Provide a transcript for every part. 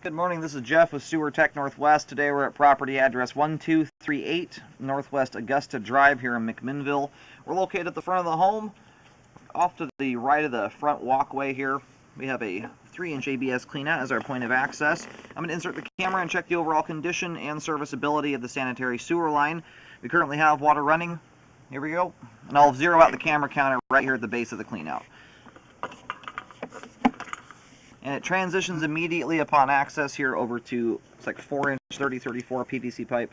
Good morning, this is Jeff with Sewer Tech Northwest. Today we're at property address 1238 Northwest Augusta Drive here in McMinnville. We're located at the front of the home. Off to the right of the front walkway here, we have a 3-inch ABS cleanout as our point of access. I'm going to insert the camera and check the overall condition and serviceability of the sanitary sewer line. We currently have water running. Here we go. And I'll zero out the camera counter right here at the base of the cleanout. And it transitions immediately upon access here over to, it's like 4-inch 3034 PVC pipe.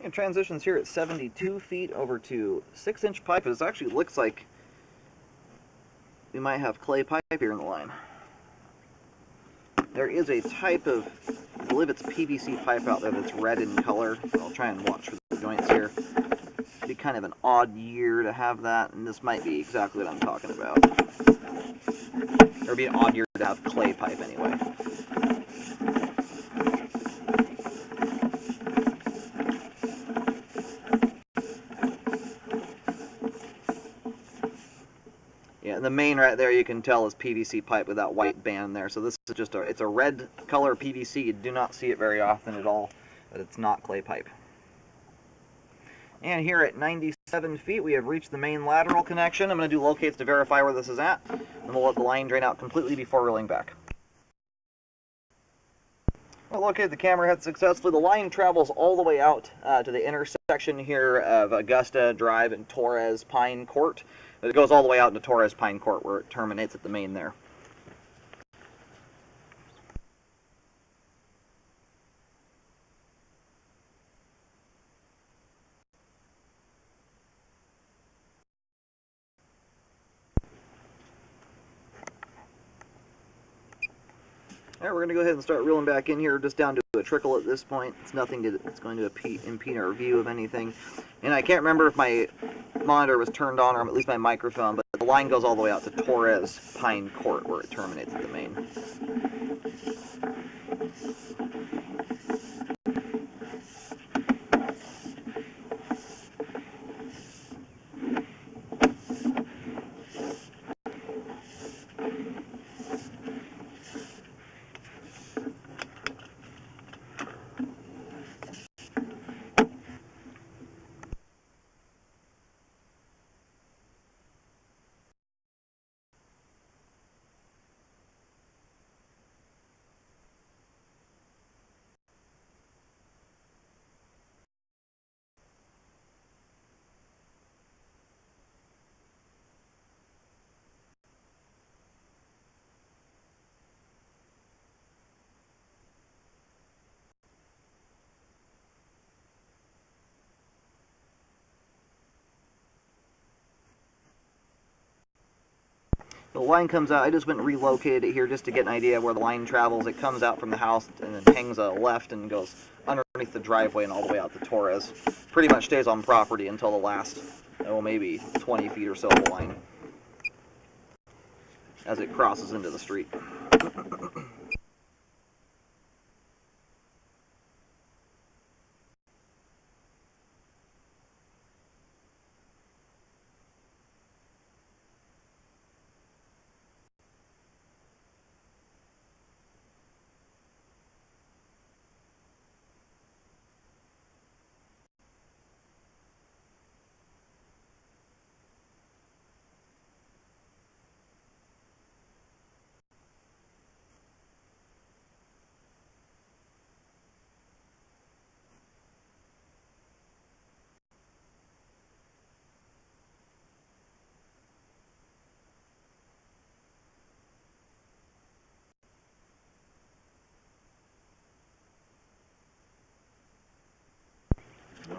It transitions here at 72 feet over to 6-inch pipe. It actually looks like we might have clay pipe here in the line. There is a type of, I believe it's PVC pipe out there that's red in color. I'll try and watch for the joints here. It'd be kind of an odd year to have that, and this might be exactly what I'm talking about. It would be an odd year to have clay pipe anyway. Yeah, the main right there you can tell is PVC pipe with that white band there. So this is just it's a red color PVC. You do not see it very often at all, but it's not clay pipe. And here at 97 feet, we have reached the main lateral connection. I'm going to do locates to verify where this is at, and we'll let the line drain out completely before reeling back. Well, located the camera head successfully. The line travels all the way out to the intersection here of Augusta Drive and Torres Pine Court. But it goes all the way out into Torres Pine Court where it terminates at the main there. Alright, we're going to go ahead and start reeling back in here, just down to a trickle at this point. It's nothing that's going to impede our view of anything. And I can't remember if my monitor was turned on, or at least my microphone, but the line goes all the way out to Torres Pine Court where it terminates at the main. The line comes out. I just went and relocated it here just to get an idea of where the line travels. It comes out from the house and then hangs a left and goes under underneath the driveway and all the way out to Torres. Pretty much stays on property until the last, maybe 20 feet or so of the line as it crosses into the street.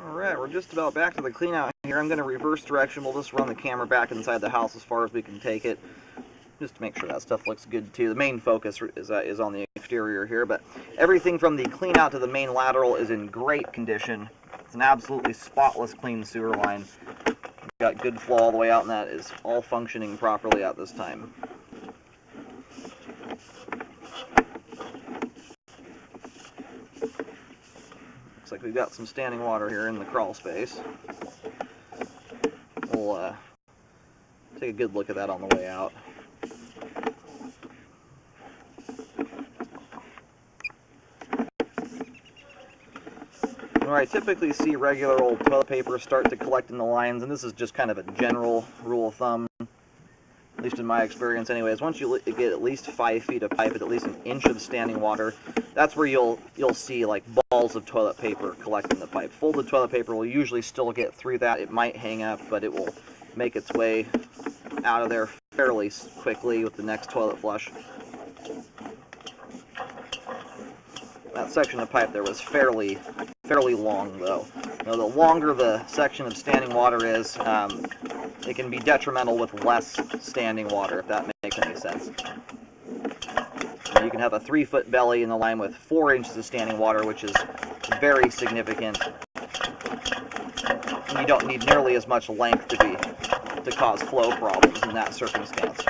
Alright, we're just about back to the clean out here. I'm going to reverse direction. We'll just run the camera back inside the house as far as we can take it, just to make sure that stuff looks good too. The main focus is on the exterior here, but everything from the clean out to the main lateral is in great condition. It's an absolutely spotless clean sewer line. We've got good flow all the way out, and that is all functioning properly at this time. Looks like we've got some standing water here in the crawl space. We'll take a good look at that on the way out. Where I typically see regular old toilet paper start to collect in the lines, and this is just kind of a general rule of thumb, at least in my experience anyways, once you get at least 5 feet of pipe, at least an inch of standing water, that's where you'll see like balls of toilet paper collect in the pipe. Folded toilet paper will usually still get through that. It might hang up, but it will make its way out of there fairly quickly with the next toilet flush. That section of pipe there was fairly long, though. Now, the longer the section of standing water is, it can be detrimental with less standing water, if that makes any sense. You can have a 3-foot belly in the line with 4 inches of standing water, which is very significant. And you don't need nearly as much length to cause flow problems in that circumstance.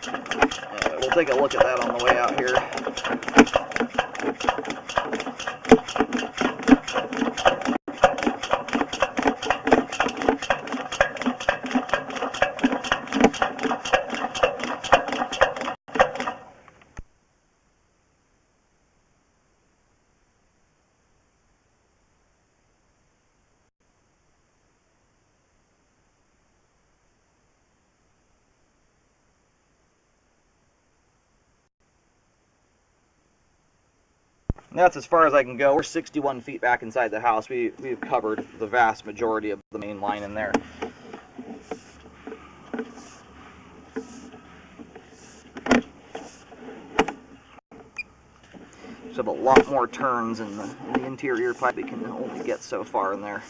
Anyway, we'll take a look at that on the way out here. That's as far as I can go. We're 61 feet back inside the house. We've covered the vast majority of the main line in there. Just have a lot more turns in the interior pipe. We can only get so far in there.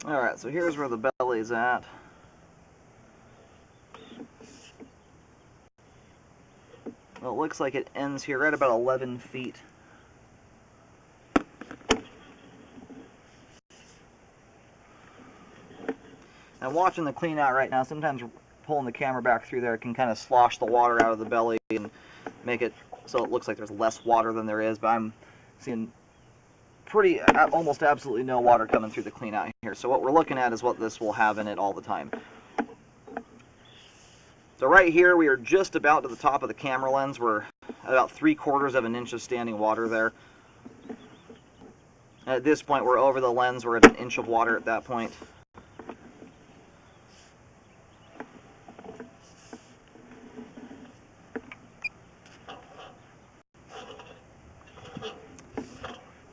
Alright, so here's where the belly's at. Well, it looks like it ends here right about 11 feet. I'm watching the clean out right now. Sometimes pulling the camera back through there can kind of slosh the water out of the belly and make it so it looks like there's less water than there is, but I'm seeing almost absolutely no water coming through the clean out here. So what we're looking at is what this will have in it all the time. So right here, we are just about to the top of the camera lens. We're at about 3/4 of an inch of standing water there. At this point, we're over the lens. We're at an inch of water at that point.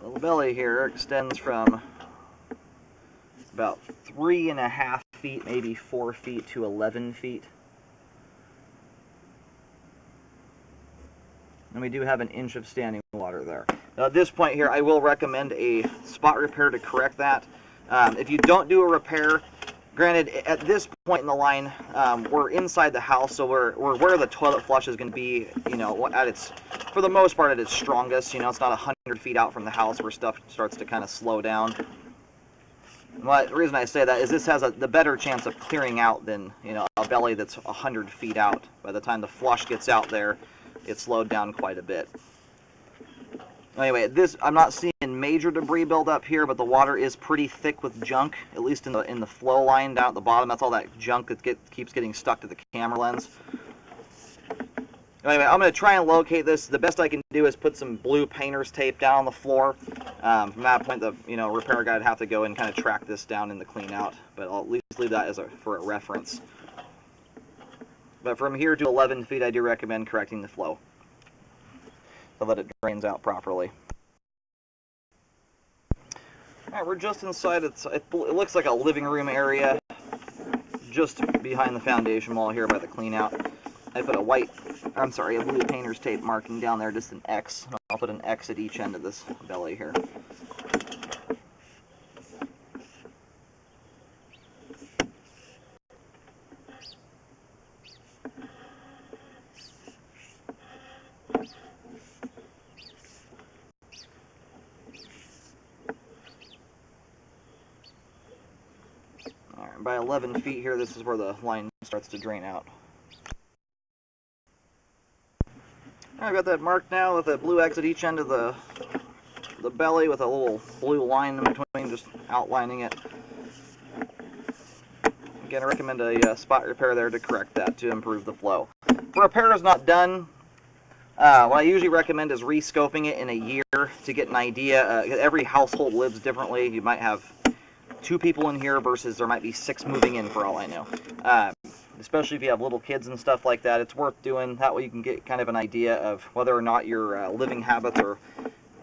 The belly here extends from about 3.5 feet, maybe 4 feet to 11 feet. And we do have an inch of standing water there. Now at this point here, I will recommend a spot repair to correct that. If you don't do a repair, granted, at this point in the line, we're inside the house, so we're where the toilet flush is going to be, you know, at its, for the most part, at its strongest. You know, it's not 100 feet out from the house where stuff starts to kind of slow down. Well, the reason I say that is this has the better chance of clearing out than, you know, a belly that's 100 feet out. By the time the flush gets out there, it's slowed down quite a bit. Anyway, I'm not seeing major debris build up here, but the water is pretty thick with junk, at least in the flow line down at the bottom. That's all that junk that keeps getting stuck to the camera lens. Anyway, I'm going to try and locate this. The best I can do is put some blue painter's tape down on the floor. From that point, the repair guy would have to go and kind of track this down in the clean out, but I'll at least leave that for a reference. But from here to 11 feet, I do recommend correcting the flow so that it drains out properly. Alright, we're just inside. It looks like a living room area just behind the foundation wall here by the clean out. I put a blue painter's tape marking down there, just an X. I'll put an X at each end of this belly here. Alright, by 11 feet here, this is where the line starts to drain out. I've got that marked now with a blue X at each end of the belly with a little blue line in between, just outlining it. Again, I recommend a spot repair there to correct that, to improve the flow. If repair is not done, what I usually recommend is re-scoping it in a year to get an idea. Every household lives differently. You might have 2 people in here versus there might be 6 moving in, for all I know. Especially if you have little kids and stuff like that, it's worth doing. That way you can get kind of an idea of whether or not your living habits are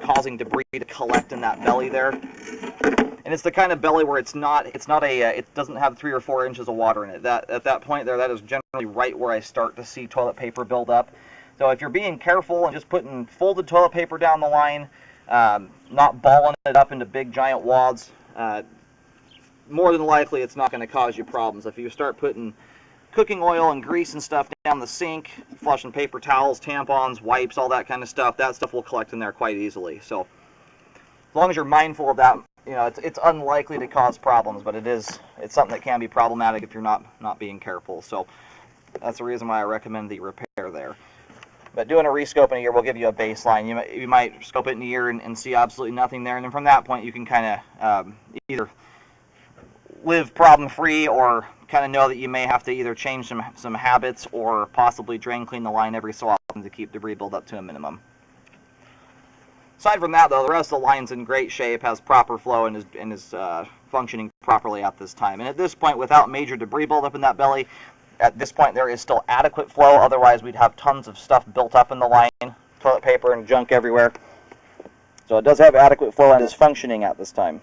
causing debris to collect in that belly there. And it's the kind of belly where it doesn't have 3 or 4 inches of water in it. At that point there, that is generally right where I start to see toilet paper build up. So if you're being careful and just putting folded toilet paper down the line, not balling it up into big giant wads, more than likely it's not going to cause you problems. If you start putting cooking oil and grease and stuff down the sink, flushing paper towels, tampons, wipes, all that kind of stuff, that stuff will collect in there quite easily. So as long as you're mindful of that, you know, it's unlikely to cause problems, but it's something that can be problematic if you're not being careful. So that's the reason why I recommend the repair there. But doing a rescope in a year will give you a baseline. You might scope it in a year and see absolutely nothing there, and then from that point you can kind of either live problem-free or kind of know that you may have to either change some habits or possibly drain clean the line every so often to keep debris build up to a minimum. Aside from that, though, the rest of the line's in great shape, has proper flow, and is functioning properly at this time. And at this point, without major debris buildup in that belly, at this point there is still adequate flow. Otherwise, we'd have tons of stuff built up in the line, toilet paper and junk everywhere. So it does have adequate flow and is functioning at this time.